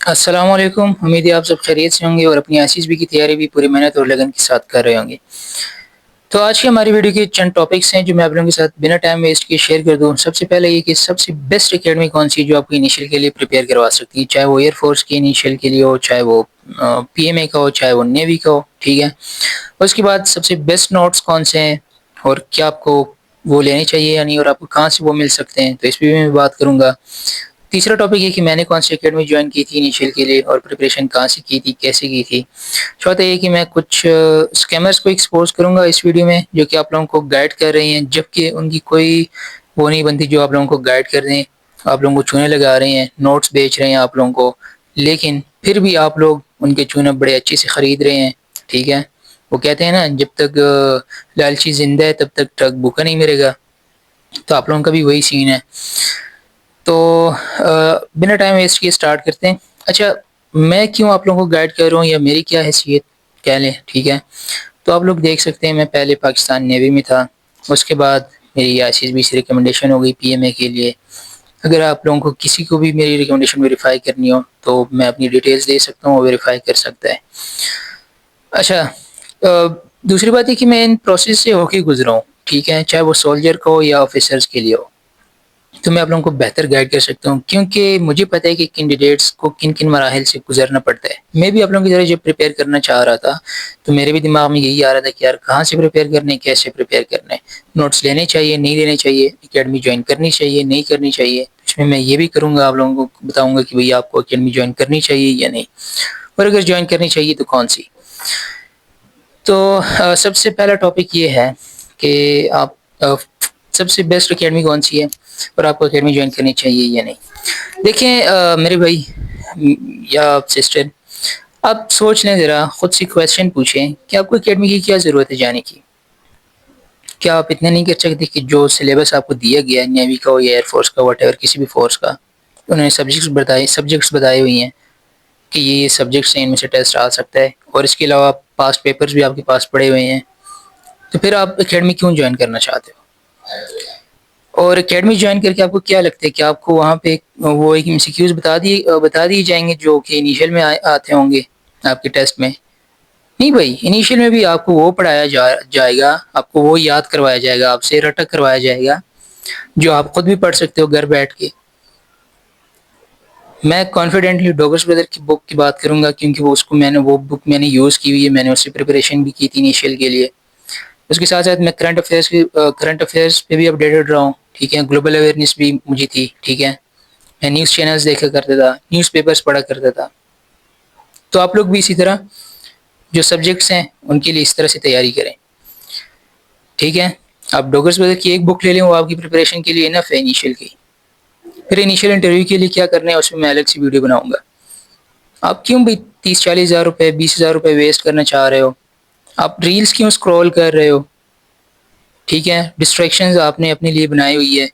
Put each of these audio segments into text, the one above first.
السلام علیکم، امید ہے آپ سب خیریت سے ہوں گے اور اپنی ICSB کی تیاری بھی پوری محنت اور لگن کے ساتھ کر رہے ہوں گے۔ تو آج کی ہماری ویڈیو کے چند ٹاپکس ہیں جو میں آپ لوگوں کے ساتھ بنا ٹائم ویسٹ کے شیئر کر دوں۔ سب سے پہلے یہ کہ سب سے بیسٹ اکیڈمی کون سی جو آپ کو انیشیل کے لیے پریپیئر کروا سکتی ہے، چاہے وہ ایئر فورس کی انیشیل کے لیے ہو، چاہے وہ PMA کا ہو، چاہے وہ نیوی کا ہو، ٹھیک ہے۔ اس کے بعد سب سے بیسٹ نوٹس کون سے ہیں اور کیا آپ کو وہ لینے چاہیے یا نہیں، اور آپ کو کہاں سے وہ مل سکتے ہیں، تو اس پہ بھی میں بات کروں گا۔ تیسرا ٹاپک یہ کہ میں نے کون سی اکیڈمی جوائن کی تھی انیشیل کے لیے اور پریپریشن کہاں سے کی تھی، کیسے کی تھی۔ چوتھا یہ کہ میں کچھ اسکیمرز کو ایکسپوز کروں گا اس ویڈیو میں جو کہ آپ لوگوں کو گائیڈ کر رہے ہیں، جبکہ ان کی کوئی وہ نہیں بنتی جو آپ لوگوں کو گائیڈ کر رہے ہیں، آپ لوگوں کو چونے لگا رہے ہیں، نوٹس بیچ رہے ہیں آپ لوگوں کو، لیکن پھر بھی آپ لوگ ان کے چونے بڑے اچھے سے خرید رہے ہیں، ٹھیک ہے۔ وہ کہتے ہیں نا، جب تک لالچی زندہ ہے تب تک ٹرک بھوکا نہیں مرے گا، تو آپ لوگوں کا بھی وہی سین ہے۔ تو بنا ٹائم ویسٹ کیے اسٹارٹ کرتے ہیں۔ اچھا، میں کیوں آپ لوگوں کو گائیڈ کر رہا ہوں یا میری کیا حیثیت کہہ لیں، ٹھیک ہے۔ تو آپ لوگ دیکھ سکتے ہیں میں پہلے پاکستان نیوی میں تھا، اس کے بعد میری ICSB سے ریکمنڈیشن ہو گئی PMA کے لیے۔ اگر آپ لوگوں کو کسی کو بھی میری ریکمنڈیشن ویریفائی کرنی ہو تو میں اپنی ڈیٹیلز دے سکتا ہوں، وہ ویریفائی کر سکتا ہے۔ اچھا، دوسری بات یہ کہ میں ان پروسیس سے ہو کے گزرا ہوں، ٹھیک ہے، چاہے وہ سولجر کو ہو یا آفیسرز کے لیے ہو، تو میں آپ لوگوں کو بہتر گائیڈ کر سکتا ہوں، کیونکہ مجھے پتہ ہے کہ کینڈیڈیٹس کو کن کن مراحل سے گزرنا پڑتا ہے۔ میں بھی آپ لوگوں کی طرح جب پریپیئر کرنا چاہ رہا تھا تو میرے بھی دماغ میں یہی آ رہا تھا کہ یار کہاں سے پریپیئر کرنے، کیسے پریپیئر کرنے، نوٹس لینے چاہیے نہیں لینے چاہیے، اکیڈمی جوائن کرنی چاہیے نہیں کرنی چاہیے۔ اس میں یہ بھی کروں گا، آپ لوگوں کو بتاؤں گا کہ بھئی آپ کو اکیڈمی جوائن کرنی چاہیے یا نہیں، اور اگر جوائن کرنی چاہیے تو کون سی۔ تو سب سے پہلا ٹاپک یہ ہے کہ آپ سب سے بیسٹ اکیڈمی کون سی ہے اور آپ کو اکیڈمی جوائن کرنی چاہیے یا نہیں۔ دیکھیں میرے بھائی یا سسٹر، آپ سوچ لیں ذرا، خود سے کویسچن پوچھیں کہ آپ کو اکیڈمی کی کیا ضرورت ہے جانے کی۔ کیا آپ اتنا نہیں کر سکتے کہ جو سلیبس آپ کو دیا گیا ہے، نیوی کا ہو یا ایئر فورس کا، واٹ ایور کسی بھی فورس کا، انہوں نے سبجیکٹس بتائے ہوئی ہیں کہ یہ سبجیکٹس ہیں، ان میں سے ٹیسٹ آ سکتا ہے، اور اس کے علاوہ پاسٹ پیپرز بھی آپ کے پاس پڑے ہوئے ہیں، تو پھر آپ اکیڈمی کیوں جوائن کرنا چاہتے ہو؟ اور اکیڈمی جوائن کر کے آپ کو کیا لگتا ہے کہ آپ کو وہاں پہ وہ ایک MCQs بتا دیے جائیں گے جو کہ انیشیل میں آتے ہوں گے آپ کے ٹیسٹ میں؟ نہیں بھائی، انیشیل میں بھی آپ کو وہ پڑھایا جائے گا، آپ کو وہ یاد کروایا جائے گا، آپ سے رٹک کروایا جائے گا جو آپ خود بھی پڑھ سکتے ہو گھر بیٹھ کے۔ میں کانفیڈنٹلی ڈوگس بردر کی بک کی بات کروں گا، کیونکہ وہ بک میں نے یوز کی ہوئی ہے، میں نے اس سے پریپریشن بھی کی تھی انیشیل کے لیے۔ اس کے ساتھ ساتھ میں کرنٹ افیئرس پہ بھی اپڈیٹڈ رہا ہوں، ٹھیک ہے، گلوبل اویئرنیس بھی مجھے تھی، ٹھیک ہے، میں نیوز چینلز دیکھا کرتا تھا، نیوز پیپرز پڑھا کرتا تھا۔ تو آپ لوگ بھی اسی طرح جو سبجیکٹس ہیں ان کے لیے اس طرح سے تیاری کریں، ٹھیک ہے۔ آپ ڈوگرس بردر کی ایک بک لے لیں، وہ آپ کی پریپریشن کے لیے انف ہے انیشیل کی۔ پھر انیشیل انٹرویو کے لیے کیا کرنا ہے اس میں الگ سے ویڈیو بناؤں گا۔ آپ کیوں بھی 30-40 ہزار روپے 20,000 روپے ویسٹ کرنا چاہ رہے ہو؟ آپ ریلز کیوں اسکرول کر رہے ہو؟ ٹھیک ہے، ڈسٹریکشنز آپ نے اپنے لیے بنائی ہوئی ہے،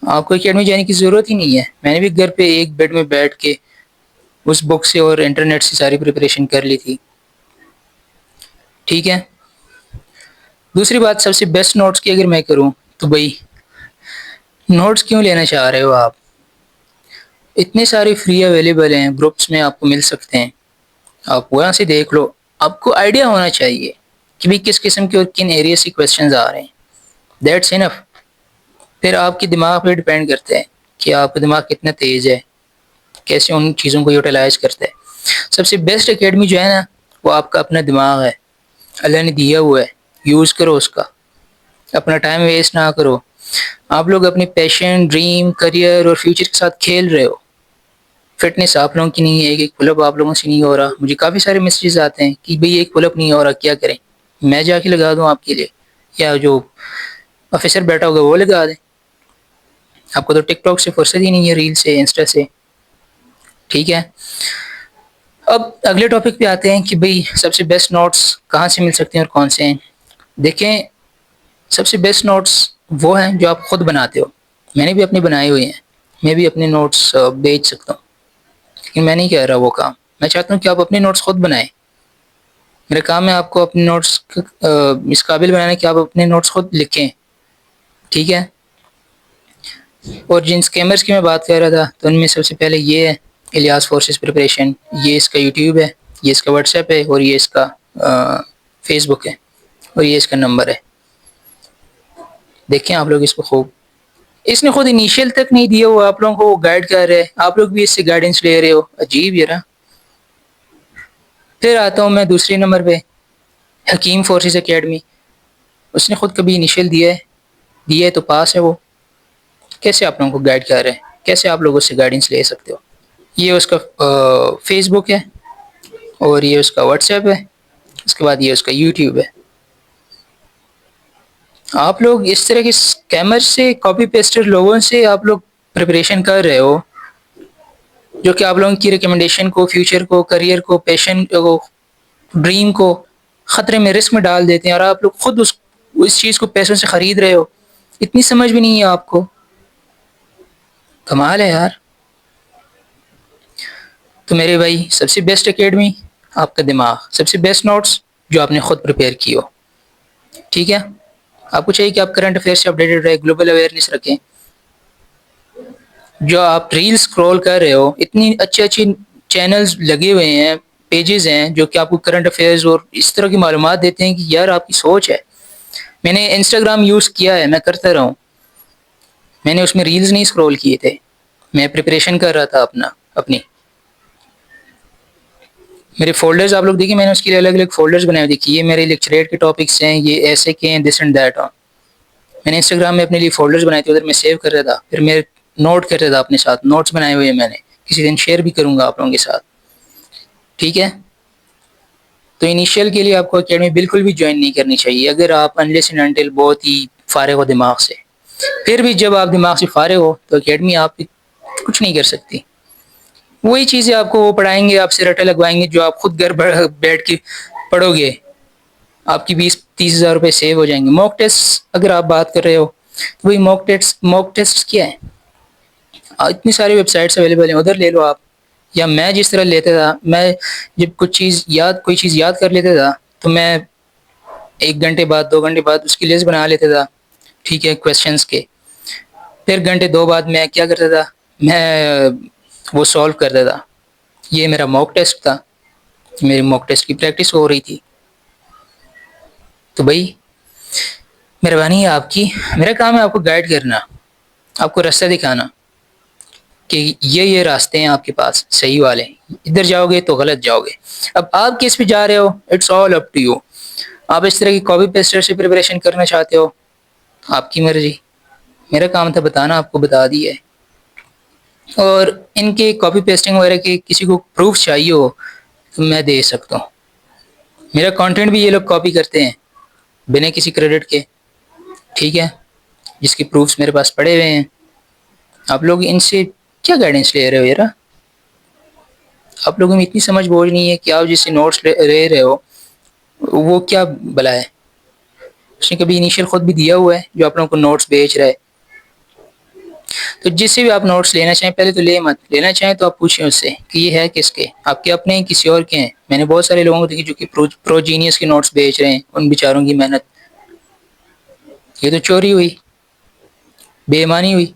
آپ کو اکیڈمی جانے کی ضرورت ہی نہیں ہے۔ میں نے بھی گھر پہ ایک بیڈ میں بیٹھ کے اس بک سے اور انٹرنیٹ سے ساری پریپریشن کر لی تھی، ٹھیک ہے۔ دوسری بات، سب سے بیسٹ نوٹس کی اگر میں کروں تو بھائی نوٹس کیوں لینا چاہ رہے ہو آپ؟ اتنے سارے فری اویلیبل ہیں، گروپس میں آپ کو مل سکتے ہیں، آپ وہاں سے دیکھ لو۔ آپ کو آئیڈیا ہونا چاہیے کہ بھی کس قسم کے اور کن ایریا سے کویسچنز آ رہے ہیں، دیٹس انف۔ پھر آپ کے دماغ پہ ڈیپینڈ کرتے ہیں کہ آپ کا دماغ کتنا تیز ہے، کیسے ان چیزوں کو یوٹیلائز کرتا ہے۔ سب سے بیسٹ اکیڈمی جو ہے نا، وہ آپ کا اپنا دماغ ہے، اللہ نے دیا ہوا ہے، یوز کرو اس کا، اپنا ٹائم ویسٹ نہ کرو۔ آپ لوگ اپنے پیشن، ڈریم، کریئر اور فیوچر کے ساتھ کھیل رہے ہو۔ فٹنس آپ لوگوں کی نہیں ہے، ایک پل اپ آپ لوگوں سے نہیں ہو رہا، مجھے کافی سارے میسیجز آتے ہیں کہ بھئی ایک پل اپ نہیں ہو رہا، کیا کریں؟ میں جا کے لگا دوں آپ کے لیے، یا جو آفیسر بیٹھا ہوگا وہ لگا دیں؟ آپ کو تو ٹک ٹاک سے فرصت ہی نہیں ہے، ریل سے، انسٹا سے، ٹھیک ہے۔ اب اگلے ٹاپک پہ آتے ہیں کہ بھئی سب سے بیسٹ نوٹس کہاں سے مل سکتے ہیں اور کون سے ہیں۔ دیکھیں، سب سے بیسٹ نوٹس وہ ہیں جو آپ خود بناتے ہو۔ میں نے بھی اپنے بنائے ہوئے ہیں، میں بھی اپنے نوٹس بیچ سکتا ہوں، لیکن میں نہیں کہہ رہا وہ کام۔ میں چاہتا ہوں کہ آپ اپنے نوٹس خود بنائیں۔ میرا کام ہے آپ کو اپنے نوٹس اس قابل بنانا کہ آپ اپنے نوٹس خود لکھیں، ٹھیک ہے۔ اور جن اسکیمرز کی میں بات کر رہا تھا تو ان میں سب سے پہلے یہ ہے الیاس فورسز پریپریشن. یہ اس کا یوٹیوب ہے, یہ اس کا واٹس ایپ ہے, اور یہ اس کا فیس بک ہے, اور یہ اس کا نمبر ہے. دیکھیں آپ لوگ اس کو خوب. اس نے خود انیشیل تک نہیں دیا ہوا, آپ لوگوں کو وہ گائیڈ کر رہے, آپ لوگ بھی اس سے گائیڈنس لے رہے ہو. عجیب یہ رہا. پھر آتا ہوں میں دوسرے نمبر پہ, حکیم فورسز اکیڈمی. اس نے خود کبھی انیشیل دیا ہے تو پاس ہے وہ. کیسے آپ لوگوں کو گائیڈ کر رہے ہیں, کیسے آپ لوگ اس سے گائیڈنس لے سکتے ہو. یہ اس کا فیس بک ہے, اور یہ اس کا واٹس ایپ ہے, اس کے بعد یہ اس کا یوٹیوب ہے. آپ لوگ اس طرح کے اسکیمر سے, کاپی پیسٹر لوگوں سے آپ لوگ پریپریشن کر رہے ہو, جو کہ آپ لوگوں کی ریکمنڈیشن کو, فیوچر کو, کریئر کو, پیشن کو, ڈریم کو خطرے میں, رسک میں ڈال دیتے ہیں, اور آپ لوگ خود اس چیز کو پیسوں سے خرید رہے ہو. اتنی سمجھ بھی نہیں ہے آپ کو. کمال ہے یار. تو میرے بھائی, سب سے بیسٹ اکیڈمی آپ کا دماغ, سب سے بیسٹ نوٹس جو آپ نے خود پریپیئر کی ہو. ٹھیک ہے, آپ کو چاہیے کہ آپ کرنٹ افیئر سے اپڈیٹڈ رہے, گلوبل اویئرنیس رکھیں. جو آپ ریل اسکرول کر رہے ہو, اتنی اچھی اچھی چینلز لگے ہوئے ہیں, پیجز ہیں جو کہ آپ کو کرنٹ افیئرز اور اس طرح کی معلومات دیتے ہیں کہ یار آپ کی سوچ ہے. میں نے انسٹاگرام یوز کیا ہے, میں کرتا رہا ہوں. میں نے اس میں ریلز نہیں اسکرول کیے تھے, میں پریپریشن کر رہا تھا اپنی. میرے فولڈرز آپ لوگ دیکھیں, میں نے اس کے لیے الگ الگ فولڈرز بنائے. دیکھیے یہ میرے لیکچریٹ کے ٹاپکس ہیں, یہ ایسے کے ہیں, دس اینڈ دیٹ. میں نے انسٹاگرام میں اپنے لیے فولڈرز بنائے تھے, ادھر میں سیو کر رہا تھا, پھر میں نوٹ کرتا تھا اپنے ساتھ. نوٹس بنائے ہوئے ہیں میں نے, کسی دن شیئر بھی کروں گا آپ لوگوں کے ساتھ. ٹھیک ہے. تو انیشیل کے لیے آپ کو اکیڈمی بالکل بھی جوائن نہیں کرنی چاہیے, اگر آپ انلیس اینڈ انٹل بہت ہی فارغ ہو دماغ سے. پھر بھی جب آپ دماغ سے فارغ ہو تو اکیڈمی آپ کچھ نہیں کر سکتی. وہی چیزیں آپ کو وہ پڑھائیں گے, آپ سے رٹے لگوائیں گے, جو آپ خود گھر بیٹھ کے پڑھو گے. آپ کی 20-30 ہزار روپے سیو ہو جائیں گے. موک ٹیسٹ اگر آپ بات کر رہے ہو, تو وہی موک ٹیسٹ کیا ہے, اتنی ساری ویب سائٹس اویلیبل ہیں, ادھر لے لو آپ. یا میں جس طرح لیتا تھا, میں جب کوئی چیز یاد کر لیتا تھا, تو میں 1 گھنٹے بعد, 2 گھنٹے بعد اس کی لسٹ بنا لیتا تھا. ٹھیک ہے, کویسچنس کے. پھر گھنٹے 2 بعد میں کیا کرتا تھا, میں وہ سولو کرتا تھا. یہ میرا موک ٹیسٹ تھا, میری موک ٹیسٹ کی پریکٹس ہو رہی تھی. تو بھائی مہربانی ہے آپ کی, میرا کام ہے آپ کو گائیڈ کرنا, آپ کو راستہ دکھانا کہ یہ راستے ہیں آپ کے پاس صحیح والے, ادھر جاؤ گے تو غلط جاؤ گے. اب آپ کس پہ جا رہے ہو, it's all up to you. آپ اس طرح کی کاپی پیسٹر سے پریپریشن کرنا چاہتے ہو, آپ کی مرضی. میرا کام تھا بتانا, آپ کو بتا دیا ہے. اور ان کے کاپی پیسٹنگ وغیرہ کے کسی کو پروف چاہیے ہو تو میں دے سکتا ہوں. میرا کانٹینٹ بھی یہ لوگ کاپی کرتے ہیں بنا کسی کریڈٹ کے. ٹھیک ہے, جس کی پروفس میرے پاس پڑے ہوئے ہیں. آپ لوگ ان سے کیا گائیڈنس لے رہے ہو یار؟ آپ لوگوں میں اتنی سمجھ بوجھ نہیں ہے کہ آپ جس سے نوٹس لے رہے ہو وہ کیا بلا ہے. اس نے کبھی انیشیل خود بھی دیا ہوا ہے جو آپ لوگوں کو نوٹس بیچ رہا ہے. تو جس سے بھی آپ نوٹس لینا چاہیں, پہلے تو لینا چاہیں تو آپ پوچھیں اس سے کہ یہ ہے کس کے, آپ کے اپنے ہیں کسی اور کے ہیں. میں نے بہت سارے لوگوں کو دیکھی جو کہ پرو جینیس کے نوٹس بیچ رہے ہیں, ان بیچاروں کی محنت. یہ تو چوری ہوئی, بے ایمانی ہوئی.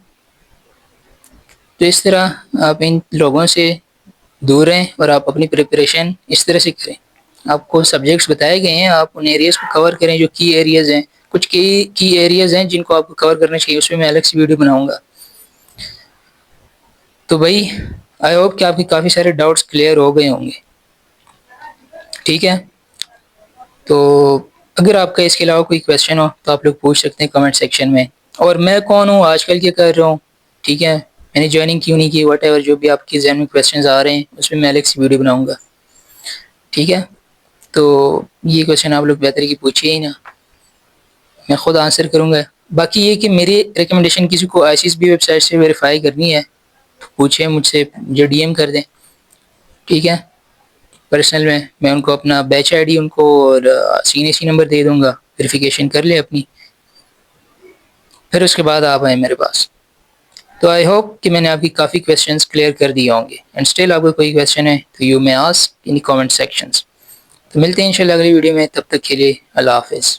تو اس طرح آپ ان لوگوں سے دور رہیں, اور آپ اپنی پریپریشن اس طرح سے کریں. آپ کو سبجیکٹس بتائے گئے ہیں, آپ ان ایریاز کو کور کریں جو کی ایریاز ہیں. کچھ کی ایریاز ہیں جن کو آپ کو کور کرنا چاہیے, اس میں الگ سے ویڈیو بناؤں گا. تو بھائی آئی ہوپ کہ آپ کی کافی سارے ڈاؤٹس کلیئر ہو گئے ہوں گے. ٹھیک ہے, تو اگر آپ کا اس کے علاوہ کوئی کویشچن ہو تو آپ لوگ پوچھ سکتے ہیں کمنٹ سیکشن میں. اور میں کون ہوں, آج کل کیا کر رہا ہوں, ٹھیک ہے, میں نے جوائننگ کیوں نہیں کی, واٹ ایور جو بھی آپ کی ذہن میں کویشچنز آ رہے ہیں اس میں الگ سے ویڈیو بناؤں گا. ٹھیک ہے, تو یہ کویشچن آپ لوگ بہتر کی پوچھیے ہی نا, میں خود آنسر کروں گا. باقی یہ کہ میری ریکمنڈیشن کسی کو آئی بھی ویب سائٹ سے ویریفائی کرنی ہے تو پوچھیں مجھ سے, جو ڈی ایم کر دیں. ٹھیک ہے, پرسنل میں ان کو اپنا بیچ آئی ڈی ان کو اور CNC نمبر دے دوں گا, ویریفیکیشن کر لیں اپنی. پھر اس کے بعد آپ آئیں میرے پاس. تو آئی ہوپ کہ میں نے آپ کی کافی کویشچنس کلیئر کر دیے ہوں گے. اینڈ اسٹل آپ کو کوئی کویشچن ہے تو you may ask in comment sections. تو ملتے ہیں انشاءاللہ اگلی ویڈیو میں, تب تک کے لیے اللہ حافظ.